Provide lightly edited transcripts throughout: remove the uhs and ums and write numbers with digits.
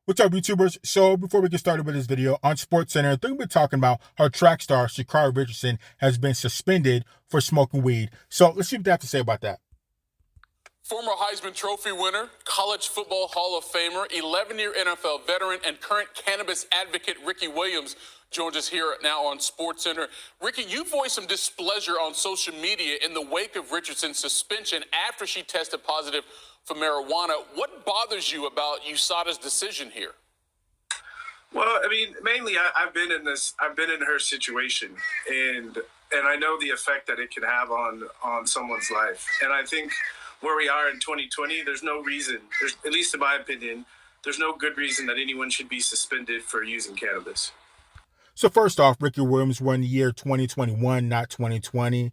What's up, YouTubers? So before we get started with this video, on SportsCenter, I think we're talking about how track star Sha'Carri Richardson has been suspended for smoking weed. So let's see what they have to say about that. Former Heisman Trophy winner, college football Hall of Famer, 11-year NFL veteran, and current cannabis advocate Ricky Williams joins us here now on SportsCenter. Ricky, you voiced some displeasure on social media in the wake of Richardson's suspension after she tested positive for marijuana. What bothers you about USADA's decision here? Well, I mean, mainly I've been in this. I've been in her situation, and I know the effect that it can have on someone's life. And I think where we are in 2020, there's no reason. There's, at least in my opinion, there's no good reason that anyone should be suspended for using cannabis. So first off, Ricky Williams won the year 2021, not 2020.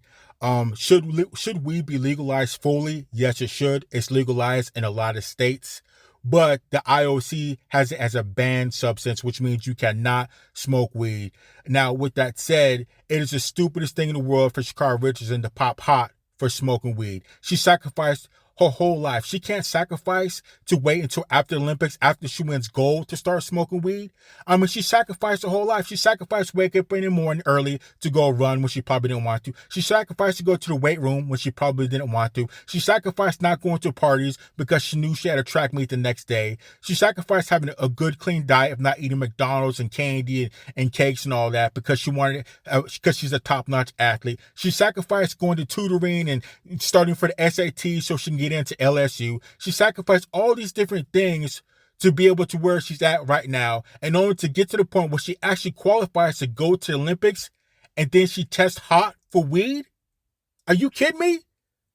Should weed be legalized fully? Yes, it should. It's legalized in a lot of states. But the IOC has it as a banned substance, which means you cannot smoke weed. Now, with that said, it is the stupidest thing in the world for Sha'Carri Richardson to pop hot for smoking weed. She sacrificed her whole life. She can't sacrifice to wait until after the Olympics, after she wins gold, to start smoking weed. I mean, she sacrificed her whole life. She sacrificed wake up in the morning early to go run when she probably didn't want to. She sacrificed to go to the weight room when she probably didn't want to. She sacrificed not going to parties because she knew she had a track meet the next day. She sacrificed having a good, clean diet of not eating McDonald's and candy and cakes and all that because she wanted, because she's a top-notch athlete. She sacrificed going to tutoring and starting for the SAT so she can get into LSU. She sacrificed all these different things to be able to where she's at right now, in order to get to the point where she actually qualifies to go to the Olympics, and then she tests hot for weed? Are you kidding me?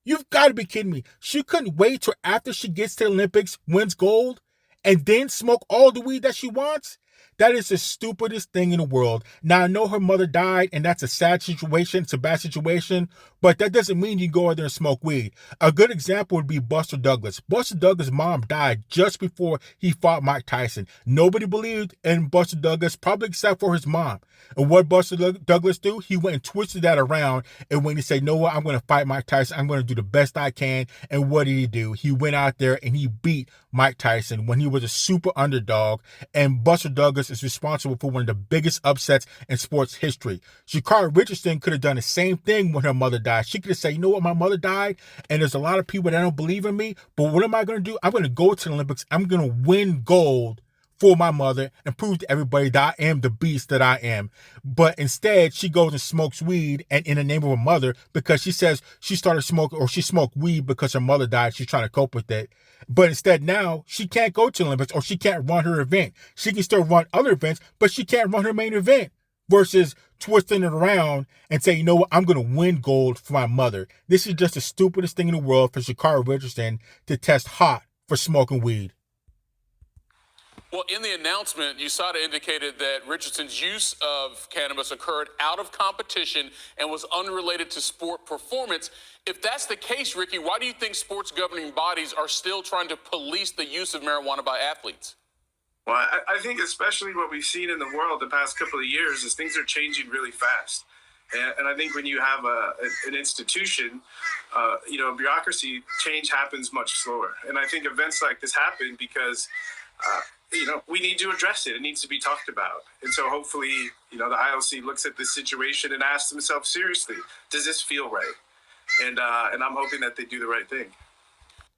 You've got to be kidding me. She couldn't wait till after she gets to the Olympics, wins gold, and then smoke all the weed that she wants? That is the stupidest thing in the world. Now, I know her mother died, and that's a sad situation. It's a bad situation, but that doesn't mean you go out there and smoke weed. A good example would be Buster Douglas. Buster Douglas' mom died just before he fought Mike Tyson. Nobody believed in Buster Douglas, probably except for his mom. And what Buster Douglas do? He went and twisted that around, and when he said, "No, what? I'm going to fight Mike Tyson. I'm going to do the best I can." And what did he do? He went out there and he beat Mike Tyson when he was a super underdog, and Buster Douglas is responsible for one of the biggest upsets in sports history. Sha'Carri Richardson could have done the same thing when her mother died. She could have said, "You know what, my mother died, and there's a lot of people that don't believe in me, but what am I going to do? I'm going to go to the Olympics. I'm going to win gold for my mother and prove to everybody that I am the beast that I am." But instead, she goes and smokes weed, and in the name of her mother, because she says she started smoking, or she smoked weed because her mother died. She's trying to cope with it. But instead now, she can't go to the Olympics, or she can't run her event. She can still run other events, but she can't run her main event. Versus twisting it around and say, "You know what, I'm going to win gold for my mother." This is just the stupidest thing in the world for Sha'Carri Richardson to test hot for smoking weed. Well, in the announcement, USADA indicated that Richardson's use of cannabis occurred out of competition and was unrelated to sport performance. If that's the case, Ricky, why do you think sports governing bodies are still trying to police the use of marijuana by athletes? Well, I think especially what we've seen in the world the past couple of years is things are changing really fast. And I think when you have an institution, bureaucracy, change happens much slower. And I think events like this happen because we need to address it. It needs to be talked about. And so hopefully, the IOC looks at this situation and asks themselves seriously, does this feel right? And I'm hoping that they do the right thing.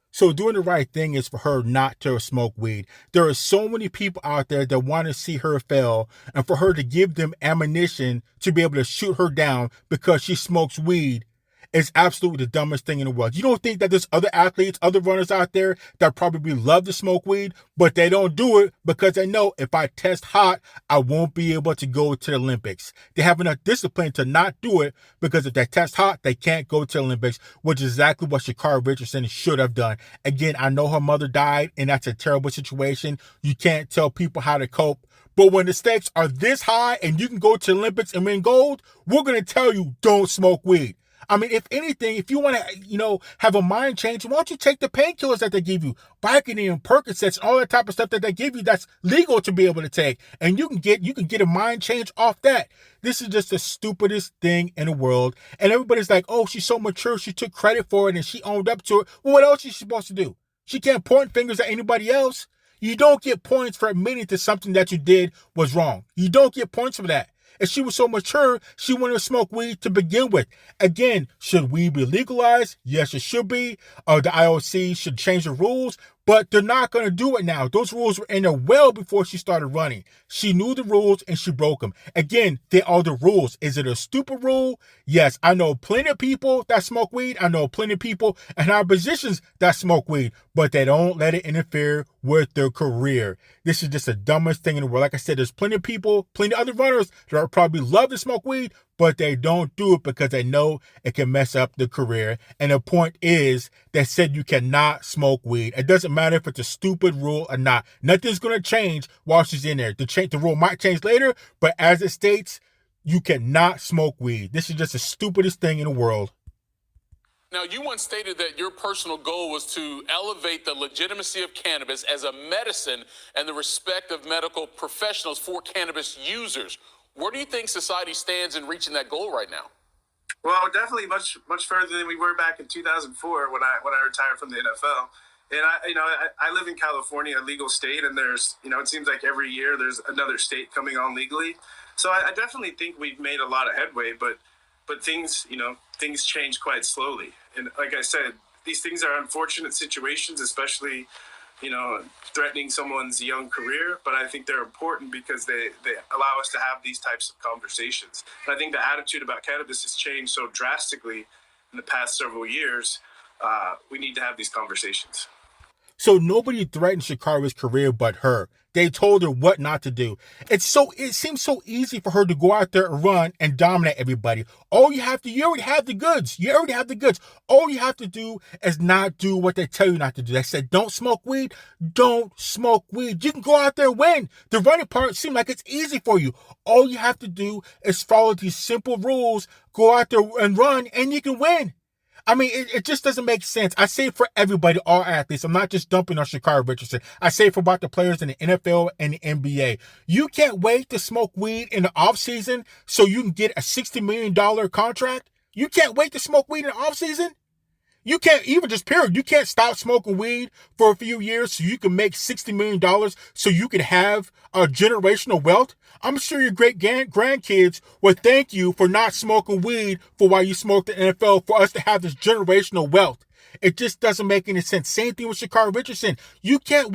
So doing the right thing is for her not to smoke weed. There are so many people out there that want to see her fail, and for her to give them ammunition to be able to shoot her down because she smokes weed is absolutely the dumbest thing in the world. You don't think that there's other athletes, other runners out there that probably love to smoke weed, but they don't do it because they know if I test hot, I won't be able to go to the Olympics. They have enough discipline to not do it because if they test hot, they can't go to the Olympics, which is exactly what Sha'Carri Richardson should have done. Again, I know her mother died, and that's a terrible situation. You can't tell people how to cope. But when the stakes are this high and you can go to the Olympics and win gold, we're going to tell you don't smoke weed. I mean, if anything, if you want to, have a mind change, why don't you take the painkillers that they give you, Vicodin and Percocets, all that type of stuff that they give you that's legal to be able to take, and you can get a mind change off that. This is just the stupidest thing in the world, and everybody's like, "Oh, she's so mature, she took credit for it and she owned up to it." Well, what else is she supposed to do? She can't point fingers at anybody else. You don't get points for admitting to something that you did was wrong. You don't get points for that. If she was so mature, she wouldn't have smoked weed to begin with. Again, should weed be legalized? Yes, it should be. The IOC should change the rules, but they're not going to do it now. Those rules were in there well before she started running. She knew the rules and she broke them. Again, they are the rules. Is it a stupid rule? Yes, I know plenty of people that smoke weed. I know plenty of people in our positions that smoke weed, but they don't let it interfere with their career. This is just the dumbest thing in the world. Like I said, there's plenty of people, plenty of other runners that probably love to smoke weed, but they don't do it because they know it can mess up their career. And the point is, they said you cannot smoke weed. It doesn't matter if it's a stupid rule or not. Nothing's going to change while she's in there. The rule might change later, but as it states, you cannot smoke weed. This is just the stupidest thing in the world. Now, you once stated that your personal goal was to elevate the legitimacy of cannabis as a medicine and the respect of medical professionals for cannabis users. Where do you think society stands in reaching that goal right now? Well, definitely much further than we were back in 2004 when I retired from the NFL. And I live in California, a legal state, and there's, it seems like every year there's another state coming on legally. So I definitely think we've made a lot of headway, but things change quite slowly. And like I said, these things are unfortunate situations, especially, threatening someone's young career. But I think they're important because they allow us to have these types of conversations. And I think the attitude about cannabis has changed so drastically in the past several years. We need to have these conversations. So nobody threatened Sha'Carri's career but her. They told her what not to do. It seems so easy for her to go out there and run and dominate everybody. You already have the goods. You already have the goods. All you have to do is not do what they tell you not to do. They said, don't smoke weed. Don't smoke weed. You can go out there and win. The running part seems like it's easy for you. All you have to do is follow these simple rules, go out there and run, and you can win. I mean, it just doesn't make sense. I say it for everybody, all athletes. I'm not just dumping on Sha'Carri Richardson. I say it for about the players in the NFL and the NBA. You can't wait to smoke weed in the offseason so you can get a $60 million contract. You can't wait to smoke weed in the offseason. You can't even just period. You can't stop smoking weed for a few years so you can make $60 million so you can have a generational wealth. I'm sure your great grandkids would thank you for not smoking weed for while you smoked the NFL for us to have this generational wealth. It just doesn't make any sense. Same thing with Sha'Carri Richardson. You can't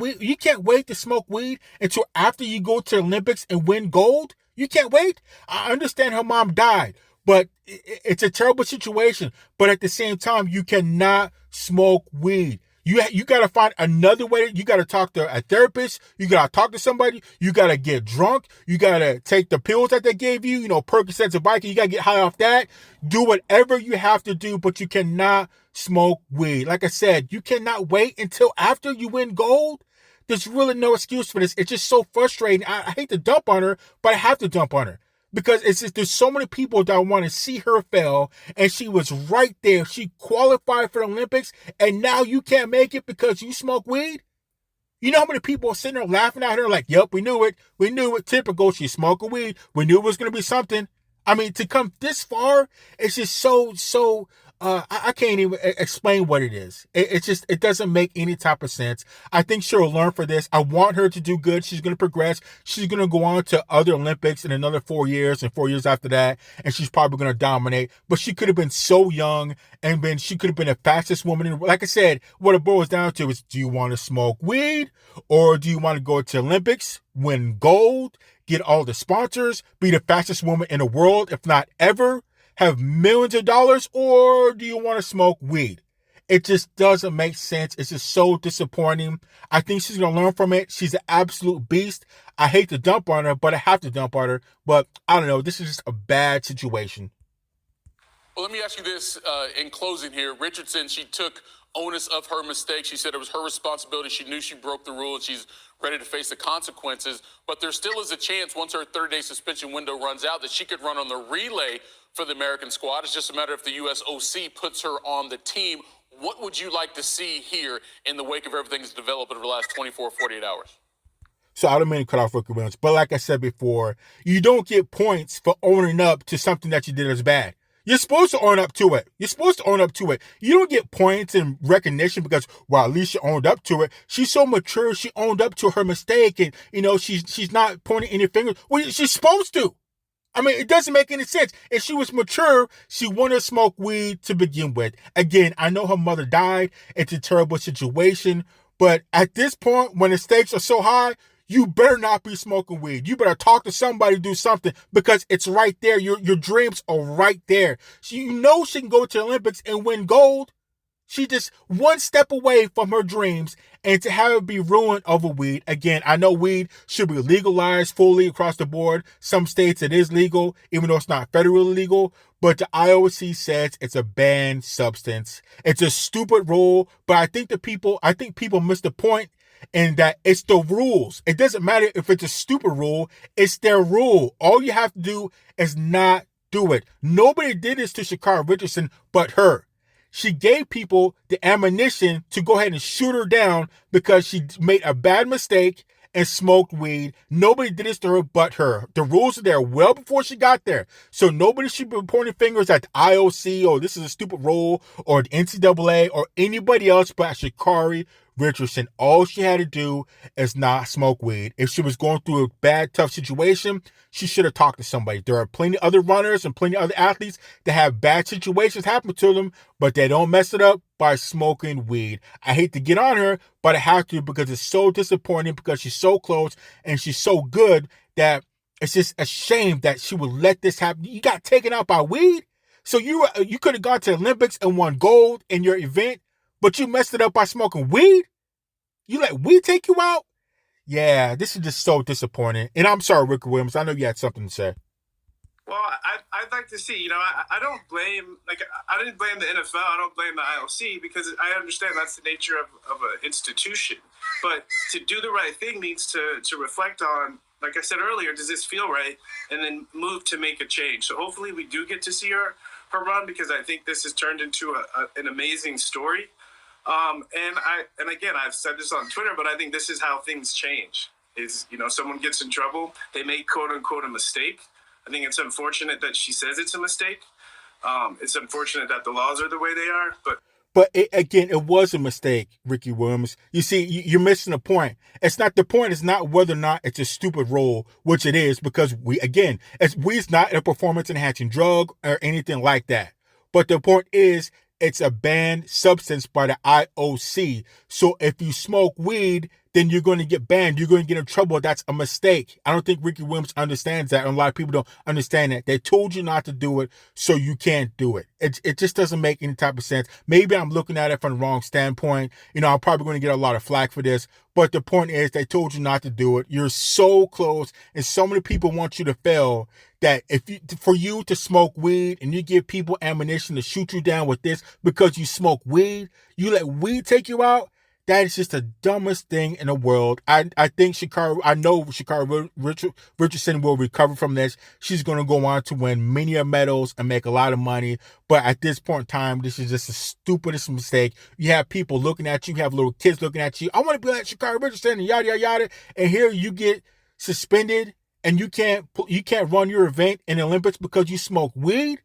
wait to smoke weed until after you go to the Olympics and win gold. You can't wait. I understand her mom died, but it's a terrible situation. But at the same time, you cannot smoke weed. You got to find another way. You got to talk to a therapist. You got to talk to somebody. You got to get drunk. You got to take the pills that they gave you, Percocets and Vicodin. You got to get high off that. Do whatever you have to do, but you cannot smoke weed. Like I said, you cannot wait until after you win gold. There's really no excuse for this. It's just so frustrating. I hate to dump on her, but I have to dump on her. Because it's just, there's so many people that want to see her fail, and she was right there. She qualified for the Olympics, and now you can't make it because you smoke weed? You know how many people are sitting there laughing at her like, yep, we knew it. We knew it. Typical. She's smoking weed. We knew it was going to be something. I mean, to come this far, it's just so I can't even explain what it is. It doesn't make any type of sense. I think she'll learn for this. I want her to do good. She's going to progress. She's going to go on to other Olympics in another 4 years and 4 years after that. And she's probably going to dominate. But she could have been so young, and she could have been the fastest woman in the world. Like I said, what it boils down to is, do you want to smoke weed, or do you want to go to Olympics, win gold, get all the sponsors, be the fastest woman in the world, if not ever, have millions of dollars, or do you want to smoke weed? It just doesn't make sense. It's just so disappointing. I think she's going to learn from it. She's an absolute beast. I hate to dump on her, but I have to dump on her. But I don't know. This is just a bad situation. Well, let me ask you this in closing here. Richardson, she took onus of her mistake. She said it was her responsibility. She knew she broke the rule, and she's ready to face the consequences. But there still is a chance, once her 30-day suspension window runs out, that she could run on the relay for the American squad. It's just a matter if the U.S. OC puts her on the team. What would you like to see here in the wake of everything that's developed over the last 24, 48 hours? So I don't mean to cut off Ricky Williams, but like I said before, you don't get points for owning up to something that you did as bad. You're supposed to own up to it. You're supposed to own up to it. You don't get points and recognition because, well, at least she owned up to it. She's so mature. She owned up to her mistake, and she's not pointing any fingers. Well, she's supposed to. I mean, it doesn't make any sense. If she was mature, she wouldn't have smoked weed to begin with. Again, I know her mother died. It's a terrible situation. But at this point, when the stakes are so high, you better not be smoking weed. You better talk to somebody, do something, because it's right there. Your dreams are right there. So she can go to the Olympics and win gold. She just one step away from her dreams, and to have it be ruined over weed. Again, I know weed should be legalized fully across the board. Some states it is legal, even though it's not federally legal. But the IOC says it's a banned substance. It's a stupid rule, but I think people miss the point in that it's the rules. It doesn't matter if it's a stupid rule, it's their rule. All you have to do is not do it. Nobody did this to Sha'Carri Richardson but her. She gave people the ammunition to go ahead and shoot her down because she made a bad mistake and smoked weed. Nobody did this to her but her. The rules are there well before she got there. So nobody should be pointing fingers at the IOC or this is a stupid rule or the NCAA or anybody else but Sha'Carri Richardson. All she had to do is not smoke weed. If she was going through a bad, tough situation, she should have talked to somebody. There are plenty of other runners and plenty of other athletes that have bad situations happen to them, but they don't mess it up by smoking weed. I hate to get on her, but I have to because it's so disappointing because she's so close and she's so good that it's just a shame that she would let this happen. You got taken out by weed? So you could have gone to the Olympics and won gold in your event, but you messed it up by smoking weed? You let weed take you out? Yeah, this is just so disappointing. And I'm sorry, Ricky Williams. I know you had something to say. Well, I'd like to see, I don't blame, I didn't blame the NFL. I don't blame the IOC because I understand that's the nature of an institution. But to do the right thing needs to reflect on, like I said earlier, does this feel right? And then move to make a change. So hopefully we do get to see her run because I think this has turned into an amazing story. And again, I've said this on Twitter, but I think this is how things change. Is, someone gets in trouble, they make quote unquote a mistake. I think it's unfortunate that she says it's a mistake. It's unfortunate that the laws are the way they are, But it was a mistake, Ricky Williams. You see, you're missing the point. The point is not whether or not it's a stupid rule, which it is, because weed's not a performance enhancing drug or anything like that. But the point is, it's a banned substance by the IOC. So if you smoke weed, then you're going to get banned. You're going to get in trouble. That's a mistake. I don't think Ricky Williams understands that. And a lot of people don't understand that. They told you not to do it, so you can't do it. It just doesn't make any type of sense. Maybe I'm looking at it from the wrong standpoint. I'm probably going to get a lot of flack for this. But the point is, they told you not to do it. You're so close, and so many people want you to fail that for you to smoke weed and you give people ammunition to shoot you down with this because you smoke weed, you let weed take you out. That is just the dumbest thing in the world. I know Sha'Carri Richardson will recover from this. She's going to go on to win many medals and make a lot of money. But at this point in time, this is just the stupidest mistake. You have people looking at you. You have little kids looking at you. I want to be like Sha'Carri Richardson and yada, yada, yada. And here you get suspended and you can't run your event in the Olympics because you smoke weed.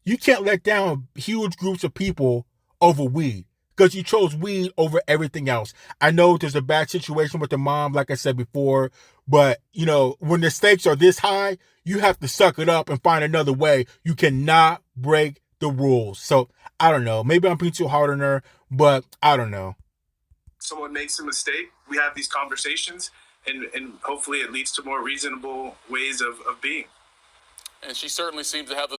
You can't let down huge groups of people over weed, because you chose weed over everything else. I know there's a bad situation with the mom, like I said before, but, when the stakes are this high, you have to suck it up and find another way. You cannot break the rules. So, I don't know. Maybe I'm being too hard on her, but I don't know. Someone makes a mistake, we have these conversations, and hopefully it leads to more reasonable ways of being. And she certainly seems to have the